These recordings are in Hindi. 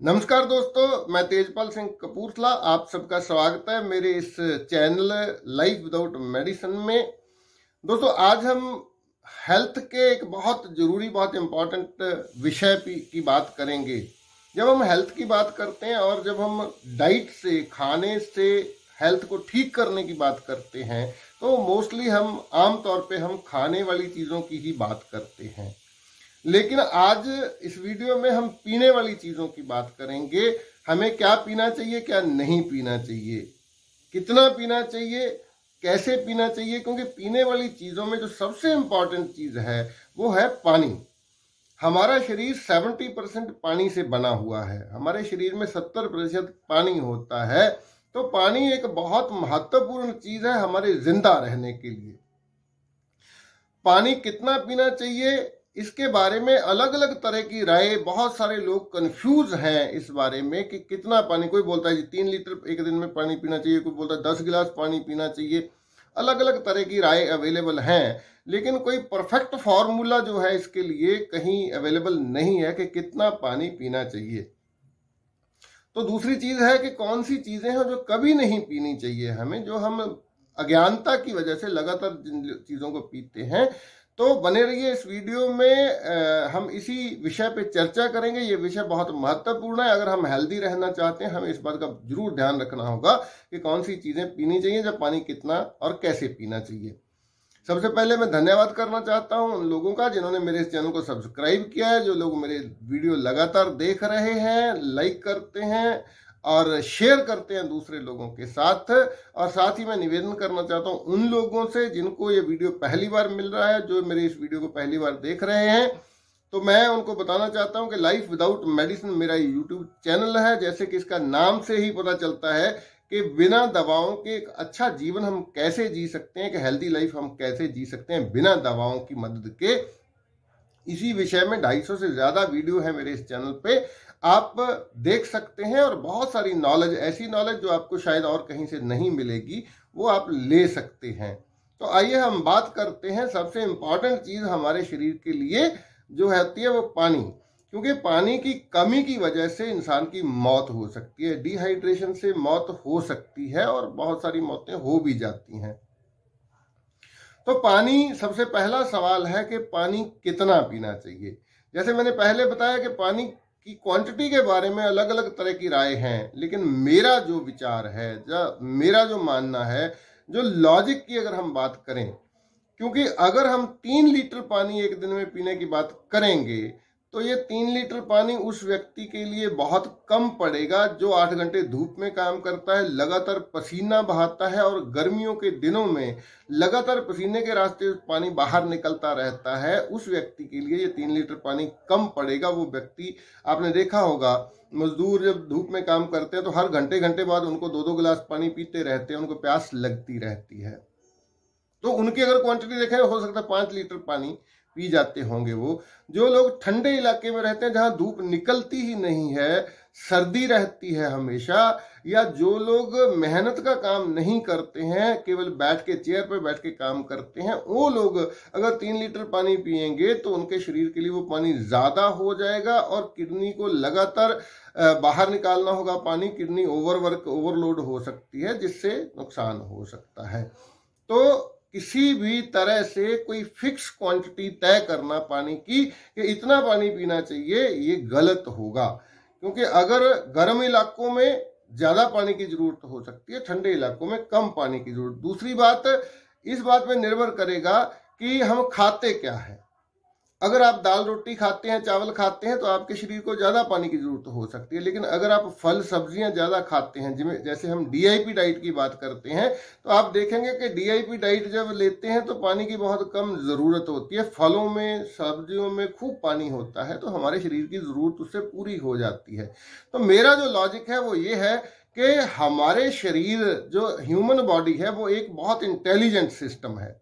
नमस्कार दोस्तों, मैं तेजपाल सिंह कपूरथला आप सबका स्वागत है मेरे इस चैनल लाइफ विदाउट मेडिसिन में। दोस्तों, आज हम हेल्थ के एक बहुत जरूरी, बहुत इम्पोर्टेंट विषय की बात करेंगे। जब हम हेल्थ की बात करते हैं और जब हम डाइट से, खाने से हेल्थ को ठीक करने की बात करते हैं, तो मोस्टली हम आम तौर पे हम खाने वाली चीज़ों की ही बात करते हैं। लेकिन आज इस वीडियो में हम पीने वाली चीज़ों की बात करेंगे। हमें क्या पीना चाहिए, क्या नहीं पीना चाहिए, कितना पीना चाहिए, कैसे पीना चाहिए। क्योंकि पीने वाली चीज़ों में जो सबसे इम्पॉर्टेंट चीज़ है वो है पानी। हमारा शरीर 70% पानी से बना हुआ है। हमारे शरीर में 70% पानी होता है। तो पानी एक बहुत महत्वपूर्ण चीज़ है हमारे जिंदा रहने के लिए। पानी कितना पीना चाहिए, इसके बारे में अलग अलग तरह की राय, बहुत सारे लोग कंफ्यूज हैं इस बारे में कि कितना पानी। कोई बोलता है जी 3 लीटर एक दिन में पानी पीना चाहिए, कोई बोलता है 10 गिलास पानी पीना चाहिए। अलग अलग तरह की राय अवेलेबल हैं, लेकिन कोई परफेक्ट फॉर्मूला जो है इसके लिए कहीं अवेलेबल नहीं है कि कितना पानी पीना चाहिए। तो दूसरी चीज है कि कौन सी चीजें हैं जो कभी नहीं पीनी चाहिए हमें, जो हम अज्ञानता की वजह से लगातार जिन चीजों को पीते हैं। तो बने रहिए इस वीडियो में, हम इसी विषय पे चर्चा करेंगे। ये विषय बहुत महत्वपूर्ण है। अगर हम हेल्दी रहना चाहते हैं, हमें इस बात का जरूर ध्यान रखना होगा कि कौन सी चीजें पीनी चाहिए, जब पानी कितना और कैसे पीना चाहिए। सबसे पहले मैं धन्यवाद करना चाहता हूं उन लोगों का जिन्होंने मेरे इस चैनल को सब्सक्राइब किया है, जो लोग मेरे वीडियो लगातार देख रहे हैं, लाइक करते हैं और शेयर करते हैं दूसरे लोगों के साथ। और साथ ही मैं निवेदन करना चाहता हूं उन लोगों से जिनको ये वीडियो पहली बार मिल रहा है, जो मेरे इस वीडियो को पहली बार देख रहे हैं, तो मैं उनको बताना चाहता हूं कि लाइफ विदाउट मेडिसिन मेरा यूट्यूब चैनल है। जैसे कि इसका नाम से ही पता चलता है कि बिना दवाओं के एक अच्छा जीवन हम कैसे जी सकते हैं, कि हेल्दी लाइफ हम कैसे जी सकते हैं बिना दवाओं की मदद के। इसी विषय में 250 से ज्यादा वीडियो है मेरे इस चैनल पे, आप देख सकते हैं। और बहुत सारी नॉलेज, ऐसी नॉलेज जो आपको शायद और कहीं से नहीं मिलेगी, वो आप ले सकते हैं। तो आइए हम बात करते हैं। सबसे इंपॉर्टेंट चीज हमारे शरीर के लिए जो होती है वो पानी। क्योंकि पानी की कमी की वजह से इंसान की मौत हो सकती है, डिहाइड्रेशन से मौत हो सकती है और बहुत सारी मौतें हो भी जाती हैं। तो पानी, सबसे पहला सवाल है कि पानी कितना पीना चाहिए। जैसे मैंने पहले बताया कि पानी की क्वांटिटी के बारे में अलग अलग तरह की राय हैं, लेकिन मेरा जो विचार है, मेरा जो मानना है, जो लॉजिक की अगर हम बात करें, क्योंकि अगर हम 3 लीटर पानी एक दिन में पीने की बात करेंगे तो ये 3 लीटर पानी उस व्यक्ति के लिए बहुत कम पड़ेगा जो 8 घंटे धूप में काम करता है, लगातार पसीना बहाता है और गर्मियों के दिनों में लगातार पसीने के रास्ते पानी बाहर निकलता रहता है। उस व्यक्ति के लिए ये 3 लीटर पानी कम पड़ेगा। वो व्यक्ति, आपने देखा होगा, मजदूर जब धूप में काम करते हैं तो हर घंटे घंटे बाद उनको 2-2 गिलास पानी पीते रहते हैं, उनको प्यास लगती रहती है। तो उनकी अगर क्वांटिटी देखें, हो सकता है 5 लीटर पानी पी जाते होंगे वो। जो लोग ठंडे इलाके में रहते हैं जहां धूप निकलती ही नहीं है, सर्दी रहती है हमेशा, या जो लोग मेहनत का काम नहीं करते हैं, केवल बैठ के, चेयर पर बैठ के काम करते हैं, वो लोग अगर 3 लीटर पानी पिएंगे तो उनके शरीर के लिए वो पानी ज्यादा हो जाएगा और किडनी को लगातार बाहर निकालना होगा पानी। किडनी ओवरवर्क, ओवरलोड हो सकती है, जिससे नुकसान हो सकता है। तो किसी भी तरह से कोई फिक्स क्वांटिटी तय करना पानी की कि इतना पानी पीना चाहिए, ये गलत होगा। क्योंकि अगर गर्म इलाकों में ज्यादा पानी की जरूरत हो सकती है, ठंडे इलाकों में कम पानी की जरूरत। दूसरी बात, इस बात पे निर्भर करेगा कि हम खाते क्या है। अगर आप दाल रोटी खाते हैं, चावल खाते हैं, तो आपके शरीर को ज्यादा पानी की जरूरत हो सकती है। लेकिन अगर आप फल सब्जियां ज्यादा खाते हैं, जैसे हम डीआईपी डाइट की बात करते हैं, तो आप देखेंगे कि डीआईपी डाइट जब लेते हैं तो पानी की बहुत कम जरूरत होती है। फलों में, सब्जियों में खूब पानी होता है, तो हमारे शरीर की जरूरत उससे पूरी हो जाती है। तो मेरा जो लॉजिक है वो ये है कि हमारे शरीर, जो ह्यूमन बॉडी है, वो एक बहुत इंटेलिजेंट सिस्टम है।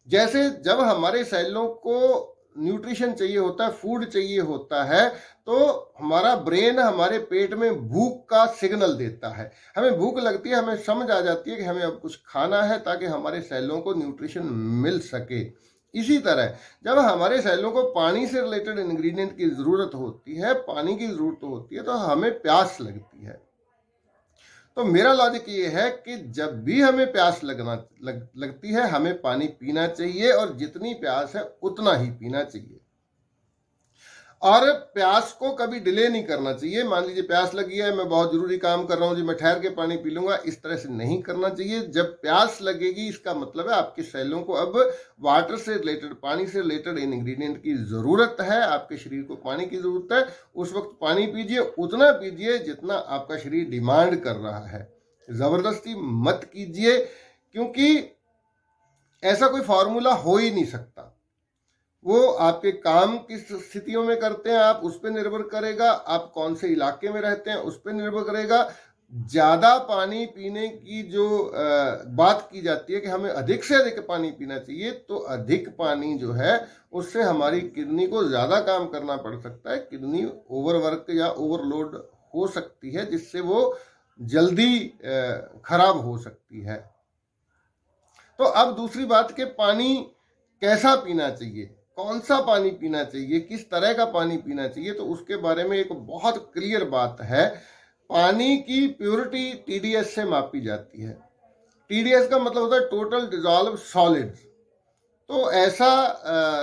जैसे जब हमारे सेलों को न्यूट्रिशन चाहिए होता है, फूड चाहिए होता है, तो हमारा ब्रेन हमारे पेट में भूख का सिग्नल देता है। हमें भूख लगती है, हमें समझ आ जाती है कि हमें अब कुछ खाना है ताकि हमारे सेलों को न्यूट्रिशन मिल सके। इसी तरह जब हमारे सेलों को पानी से रिलेटेड इंग्रेडिएंट की जरूरत होती है, पानी की जरूरत होती है, तो हमें प्यास लगती है। तो मेरा लॉजिक ये है कि जब भी हमें प्यास लगती है, हमें पानी पीना चाहिए और जितनी प्यास है उतना ही पीना चाहिए। और प्यास को कभी डिले नहीं करना चाहिए। मान लीजिए प्यास लगी है, मैं बहुत जरूरी काम कर रहा हूं जी, मैं ठहर के पानी पी लूंगा, इस तरह से नहीं करना चाहिए। जब प्यास लगेगी इसका मतलब है आपके सेलों को अब वाटर से रिलेटेड, पानी से रिलेटेड इंग्रेडिएंट की जरूरत है, आपके शरीर को पानी की जरूरत है। उस वक्त पानी पीजिए, उतना पीजिए जितना आपका शरीर डिमांड कर रहा है। जबरदस्ती मत कीजिए, क्योंकि ऐसा कोई फॉर्मूला हो ही नहीं सकता। वो आपके काम किस स्थितियों में करते हैं आप उस पर निर्भर करेगा, आप कौन से इलाके में रहते हैं उस पर निर्भर करेगा। ज्यादा पानी पीने की जो बात की जाती है कि हमें अधिक से अधिक पानी पीना चाहिए, तो अधिक पानी जो है उससे हमारी किडनी को ज्यादा काम करना पड़ सकता है। किडनी ओवरवर्क या ओवरलोड हो सकती है, जिससे वो जल्दी खराब हो सकती है। तो अब दूसरी बात कि पानी कैसा पीना चाहिए, कौन सा पानी पीना चाहिए, किस तरह का पानी पीना चाहिए, तो उसके बारे में एक बहुत क्लियर बात है। पानी की प्योरिटी TDS से मापी जाती है। TDS का मतलब होता है टोटल डिजॉल्व सॉलिड्स। तो ऐसा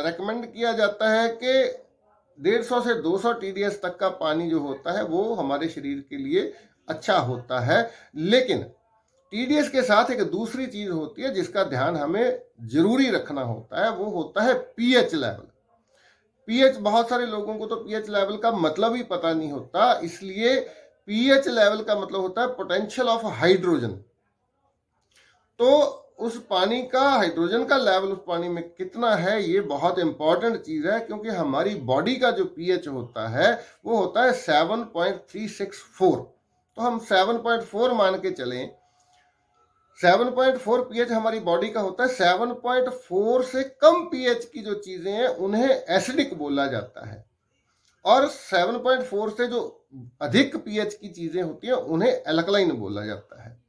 रेकमेंड किया जाता है कि 150 से 200 TDS तक का पानी जो होता है वो हमारे शरीर के लिए अच्छा होता है। लेकिन TDS के साथ एक दूसरी चीज होती है जिसका ध्यान हमें जरूरी रखना होता है, वो होता है pH लेवल। pH, बहुत सारे लोगों को तो pH लेवल का मतलब ही पता नहीं होता, इसलिए pH लेवल का मतलब होता है पोटेंशियल ऑफ हाइड्रोजन। तो उस पानी का हाइड्रोजन का लेवल उस पानी में कितना है, ये बहुत इंपॉर्टेंट चीज है, क्योंकि हमारी बॉडी का जो pH होता है वो होता है 7.364। तो हम 7.4 मान के चलें, 7.4 pH हमारी बॉडी का होता है। 7.4 से कम pH की जो चीजें हैं उन्हें एसिडिक बोला जाता है, और 7.4 से जो अधिक pH की चीजें होती हैं उन्हें एल्कलाइन बोला जाता है।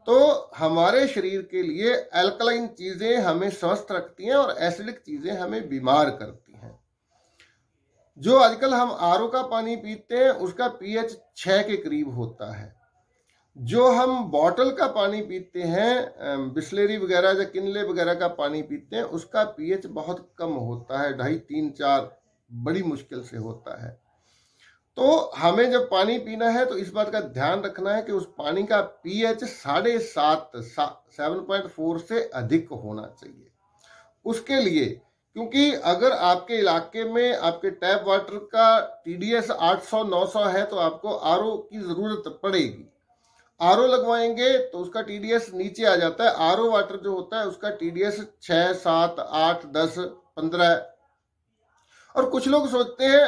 तो हमारे शरीर के लिए एल्कलाइन चीजें हमें स्वस्थ रखती हैं और एसिडिक चीजें हमें बीमार करती हैं। जो आजकल हम RO का पानी पीते हैं उसका pH 6 के करीब होता है। जो हम बॉटल का पानी पीते हैं, बिस्लेरी वगैरह या किनले वगैरह का पानी पीते हैं, उसका pH बहुत कम होता है, 2.5, 3, 4 बड़ी मुश्किल से होता है। तो हमें जब पानी पीना है तो इस बात का ध्यान रखना है कि उस पानी का pH 7.4 से अधिक होना चाहिए। उसके लिए, क्योंकि अगर आपके इलाके में आपके टैप वाटर का TDS 800-900 है तो आपको RO की जरूरत पड़ेगी। RO लगवाएंगे तो उसका TDS नीचे आ जाता है। RO वाटर जो होता है उसका TDS 6, 7, 8, 10, 15। और कुछ लोग सोचते हैं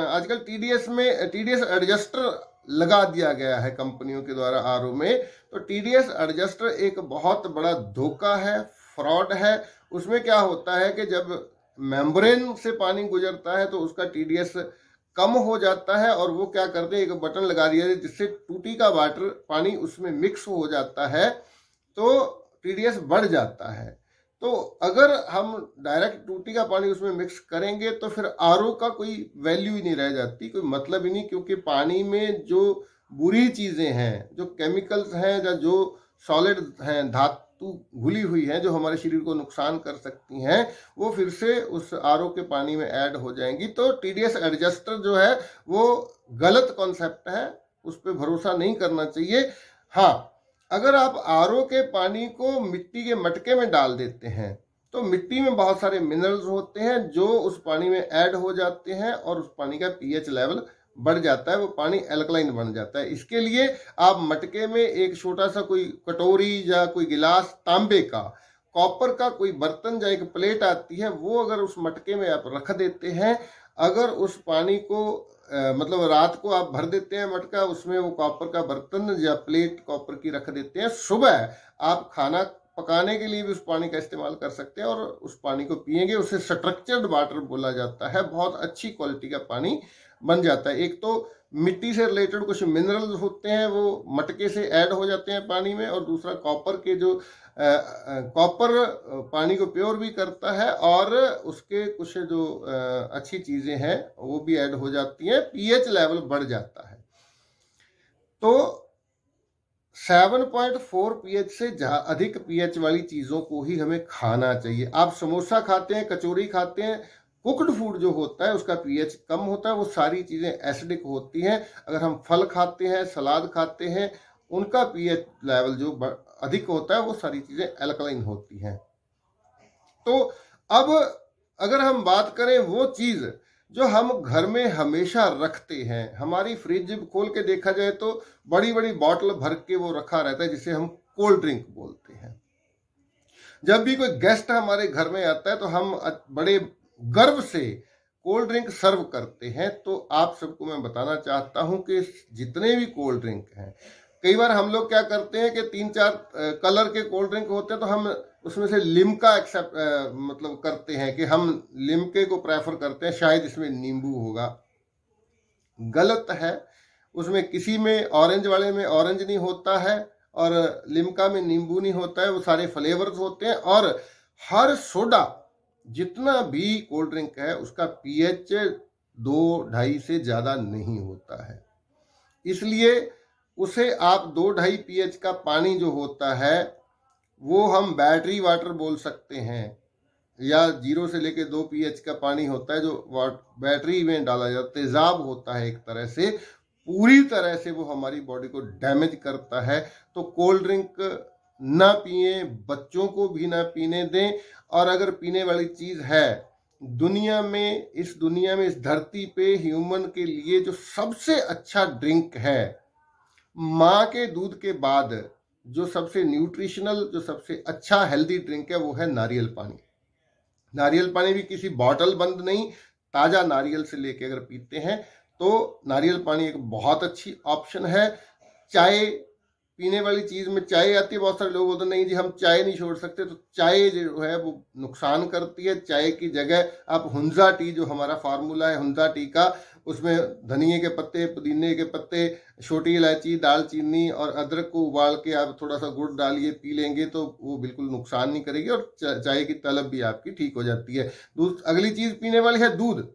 आजकल TDS में TDS एडजस्टर लगा दिया गया है कंपनियों के द्वारा RO में। तो TDS एडजस्टर एक बहुत बड़ा धोखा है, फ्रॉड है। उसमें क्या होता है कि जब मेम्ब्रेन से पानी गुजरता है तो उसका TDS कम हो जाता है, और वो क्या करते हैं, एक बटन लगा दिया है जिससे टूटी का वाटर पानी उसमें मिक्स हो जाता है, तो TDS बढ़ जाता है। तो अगर हम डायरेक्ट टूटी का पानी उसमें मिक्स करेंगे तो फिर RO का कोई वैल्यू ही नहीं रह जाती, कोई मतलब ही नहीं, क्योंकि पानी में जो बुरी चीजें हैं, जो केमिकल्स हैं या जो सॉलिड हैं, धातु घुली हुई हैं जो हमारे शरीर को नुकसान कर सकती हैं, वो फिर से उस RO के पानी में ऐड हो जाएंगी। तो TDS एडजस्टर जो है वो गलत कॉन्सेप्ट है, उस पर भरोसा नहीं करना चाहिए। हाँ, अगर आप RO के पानी को मिट्टी के मटके में डाल देते हैं तो मिट्टी में बहुत सारे मिनरल्स होते हैं जो उस पानी में ऐड हो जाते हैं और उस पानी का pH लेवल बढ़ जाता है, वो पानी एल्कलाइन बन जाता है। इसके लिए आप मटके में एक छोटा सा कोई कटोरी या कोई गिलास, तांबे का, कॉपर का कोई बर्तन या एक प्लेट आती है, वो अगर उस मटके में आप रख देते हैं, अगर उस पानी को मतलब रात को आप भर देते हैं मटका, उसमें वो कॉपर का बर्तन या प्लेट कॉपर की रख देते हैं, सुबह आप खाना पकाने के लिए भी उस पानी का इस्तेमाल कर सकते हैं और उस पानी को पिएंगे। उसे स्ट्रक्चर्ड वाटर बोला जाता है, बहुत अच्छी क्वालिटी का पानी बन जाता है। एक तो मिट्टी से रिलेटेड कुछ मिनरल्स होते हैं वो मटके से ऐड हो जाते हैं पानी में, और दूसरा कॉपर के जो कॉपर पानी को प्योर भी करता है, और उसके कुछ जो अच्छी चीजें हैं वो भी ऐड हो जाती हैं, पीएच लेवल बढ़ जाता है। तो 7.4 पीएच से अधिक पीएच वाली चीजों को ही हमें खाना चाहिए। आप समोसा खाते हैं, कचौरी खाते हैं, कुक्ड फूड जो होता है उसका पीएच कम होता है, वो सारी चीजें एसिडिक होती हैं। अगर हम फल खाते हैं, सलाद खाते हैं, उनका पीएच लेवल जो अधिक होता है वो सारी चीजें एल्कलाइन होती हैं। तो अब अगर हम बात करें वो चीज जो हम घर में हमेशा रखते हैं, हमारी फ्रिज खोल के देखा जाए तो बड़ी बड़ी बॉटल भर के वो रखा रहता है, जिसे हम कोल्ड ड्रिंक बोलते हैं। जब भी कोई गेस्ट हमारे घर में आता है तो हम बड़े गर्व से कोल्ड ड्रिंक सर्व करते हैं। तो आप सबको मैं बताना चाहता हूं कि जितने भी कोल्ड ड्रिंक हैं, कई बार हम लोग क्या करते हैं कि 3-4 कलर के कोल्ड ड्रिंक होते हैं तो हम उसमें से लिम्का एक्सेप्ट मतलब करते हैं कि हम लिम्के को प्रेफर करते हैं, शायद इसमें नींबू होगा। गलत है। उसमें किसी में ऑरेंज वाले में ऑरेंज नहीं होता है और लिम्का में नींबू नहीं होता है, वो सारे फ्लेवर्स होते हैं। और हर सोडा जितना भी कोल्ड ड्रिंक है उसका पीएच 2-2.5 से ज्यादा नहीं होता है, इसलिए उसे आप 2-2.5 पीएच का पानी जो होता है वो हम बैटरी वाटर बोल सकते हैं, या 0 से लेके 2 पीएच का पानी होता है जो बैटरी में डाला जाता है, तेजाब होता है एक तरह से, पूरी तरह से वो हमारी बॉडी को डैमेज करता है। तो कोल्ड ड्रिंक ना पिए, बच्चों को भी ना पीने दें। और अगर पीने वाली चीज है, दुनिया में इस धरती पे ह्यूमन के लिए जो सबसे अच्छा ड्रिंक है, माँ के दूध के बाद जो सबसे न्यूट्रिशनल, जो सबसे अच्छा हेल्दी ड्रिंक है वो है नारियल पानी। नारियल पानी भी किसी बॉटल बंद नहीं, ताजा नारियल से लेके अगर पीते हैं तो नारियल पानी एक बहुत अच्छी ऑप्शन है। चाय, पीने वाली चीज में चाय आती है, बहुत सारे लोग बोलते हैं नहीं जी हम चाय नहीं छोड़ सकते, तो चाय जो है वो नुकसान करती है। चाय की जगह आप हुंजा टी, जो हमारा फार्मूला है हुंजा टी का, उसमें धनिए के पत्ते, पुदीने के पत्ते, छोटी इलायची, दालचीनी और अदरक को उबाल के आप थोड़ा सा गुड़ डालिए, पी लेंगे तो वो बिल्कुल नुकसान नहीं करेगी और चाय की तलब भी आपकी ठीक हो जाती है। अगली चीज पीने वाली है दूध,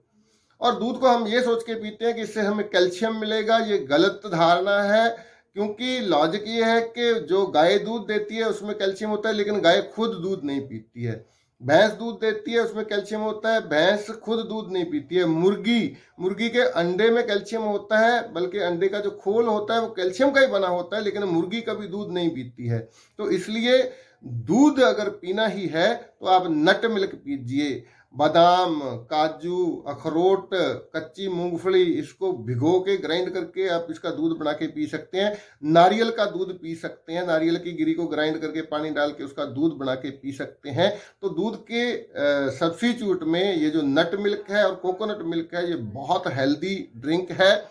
और दूध को हम ये सोच के पीते हैं कि इससे हमें कैल्शियम मिलेगा। ये गलत धारणा है, क्योंकि लॉजिक ये है कि जो गाय दूध देती है उसमें कैल्शियम होता है, लेकिन गाय खुद दूध नहीं पीती है। भैंस दूध देती है उसमें कैल्शियम होता है, भैंस खुद दूध नहीं पीती है। मुर्गी के अंडे में कैल्शियम होता है, बल्कि अंडे का जो खोल होता है वो कैल्शियम का ही बना होता है, लेकिन मुर्गी कभी दूध नहीं पीती है। तो इसलिए दूध अगर पीना ही है तो आप नट मिल्क पीजिए। बादाम, काजू, अखरोट, कच्ची मूंगफली, इसको भिगो के ग्राइंड करके आप इसका दूध बना के पी सकते हैं। नारियल का दूध पी सकते हैं, नारियल की गिरी को ग्राइंड करके पानी डाल के उसका दूध बना के पी सकते हैं। तो दूध के सब्स्टिट्यूट में ये जो नट मिल्क है और कोकोनट मिल्क है, ये बहुत हेल्दी ड्रिंक है,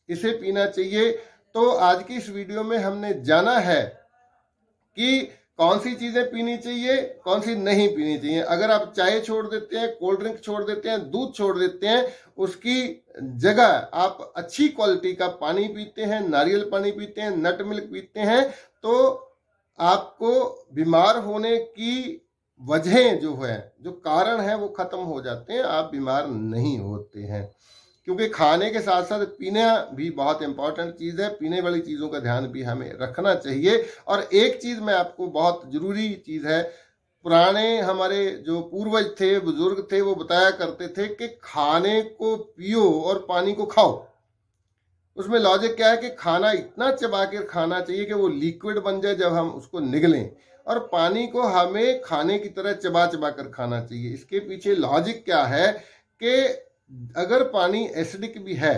इसे पीना चाहिए। तो आज की इस वीडियो में हमने जाना है कि कौन सी चीजें पीनी चाहिए, कौन सी नहीं पीनी चाहिए। अगर आप चाय छोड़ देते हैं, कोल्ड ड्रिंक छोड़ देते हैं, दूध छोड़ देते हैं, उसकी जगह आप अच्छी क्वालिटी का पानी पीते हैं, नारियल पानी पीते हैं, नट मिल्क पीते हैं, तो आपको बीमार होने की वजहें जो है, जो कारण है वो खत्म हो जाते हैं, आप बीमार नहीं होते हैं। क्योंकि खाने के साथ साथ पीना भी बहुत इंपॉर्टेंट चीज है, पीने वाली चीजों का ध्यान भी हमें रखना चाहिए। और एक चीज मैं आपको, बहुत जरूरी चीज है, पुराने हमारे जो पूर्वज थे, बुजुर्ग थे, वो बताया करते थे कि खाने को पियो और पानी को खाओ। उसमें लॉजिक क्या है कि खाना इतना चबा कर खाना चाहिए कि वो लिक्विड बन जाए जब हम उसको निगलें, और पानी को हमें खाने की तरह चबा चबा कर खाना चाहिए। इसके पीछे लॉजिक क्या है कि अगर पानी एसिडिक भी है,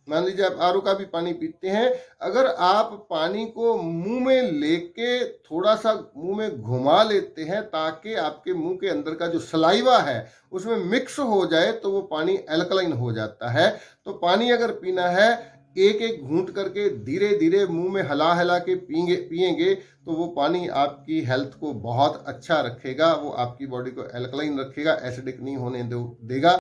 मान लीजिए आप आरओ का भी पानी पीते हैं, अगर आप पानी को मुंह में लेके थोड़ा सा मुंह में घुमा लेते हैं ताकि आपके मुंह के अंदर का जो सलाइवा है उसमें मिक्स हो जाए, तो वो पानी एल्कलाइन हो जाता है। तो पानी अगर पीना है, एक एक घूंट करके धीरे धीरे मुंह में हिला हिला के पिएंगे तो वो पानी आपकी हेल्थ को बहुत अच्छा रखेगा, वो आपकी बॉडी को एल्कलाइन रखेगा, एसिडिक नहीं होने देगा।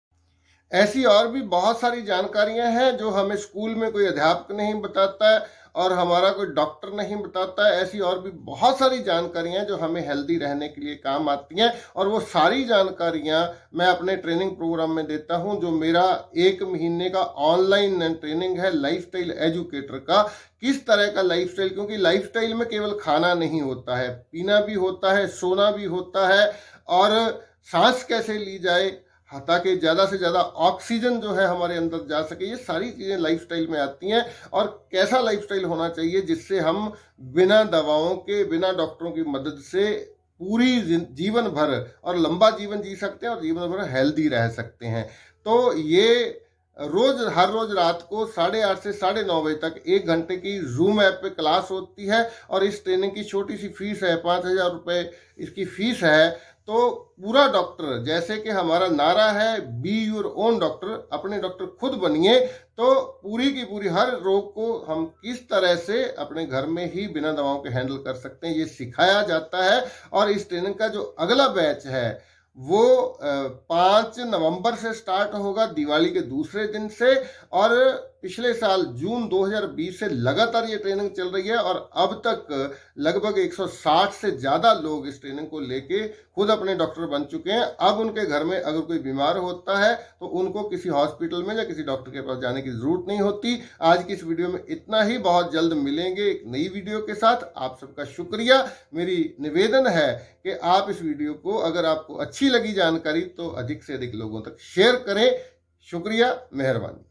ऐसी और भी बहुत सारी जानकारियां हैं जो हमें स्कूल में कोई अध्यापक नहीं बताता है और हमारा कोई डॉक्टर नहीं बताता है। ऐसी और भी बहुत सारी जानकारियां जो हमें हेल्दी रहने के लिए काम आती हैं, और वो सारी जानकारियां मैं अपने ट्रेनिंग प्रोग्राम में देता हूं, जो मेरा 1 महीने का ऑनलाइन ट्रेनिंग है लाइफस्टाइल एजुकेटर का। किस तरह का लाइफस्टाइल, क्योंकि लाइफस्टाइल में केवल खाना नहीं होता है, पीना भी होता है, सोना भी होता है, और सांस कैसे ली जाए ताकि ज़्यादा से ज़्यादा ऑक्सीजन जो है हमारे अंदर जा सके, ये सारी चीज़ें लाइफस्टाइल में आती हैं। और कैसा लाइफस्टाइल होना चाहिए जिससे हम बिना दवाओं के, बिना डॉक्टरों की मदद से पूरी जीवन भर और लंबा जीवन जी सकते हैं और जीवन भर हेल्दी रह सकते हैं। तो ये हर रोज रात को 8:30 से 9:30 बजे तक 1 घंटे की जूम ऐप पे क्लास होती है, और इस ट्रेनिंग की छोटी सी फीस है, 5,000 रुपये इसकी फीस है। तो पूरा डॉक्टर, जैसे कि हमारा नारा है बी योर ओन डॉक्टर, अपने डॉक्टर खुद बनिए, तो पूरी की पूरी हर रोग को हम किस तरह से अपने घर में ही बिना दवाओं के हैंडल कर सकते हैं ये सिखाया जाता है। और इस ट्रेनिंग का जो अगला बैच है वो 5 नवंबर से स्टार्ट होगा, दिवाली के दूसरे दिन से। और पिछले साल जून 2020 से लगातार ये ट्रेनिंग चल रही है, और अब तक लगभग 160 से ज़्यादा लोग इस ट्रेनिंग को लेके खुद अपने डॉक्टर बन चुके हैं। अब उनके घर में अगर कोई बीमार होता है तो उनको किसी हॉस्पिटल में या किसी डॉक्टर के पास जाने की जरूरत नहीं होती। आज की इस वीडियो में इतना ही, बहुत जल्द मिलेंगे एक नई वीडियो के साथ। आप सबका शुक्रिया। मेरी निवेदन है कि आप इस वीडियो को, अगर आपको अच्छी लगी जानकारी, तो अधिक से अधिक लोगों तक शेयर करें। शुक्रिया, मेहरबानी।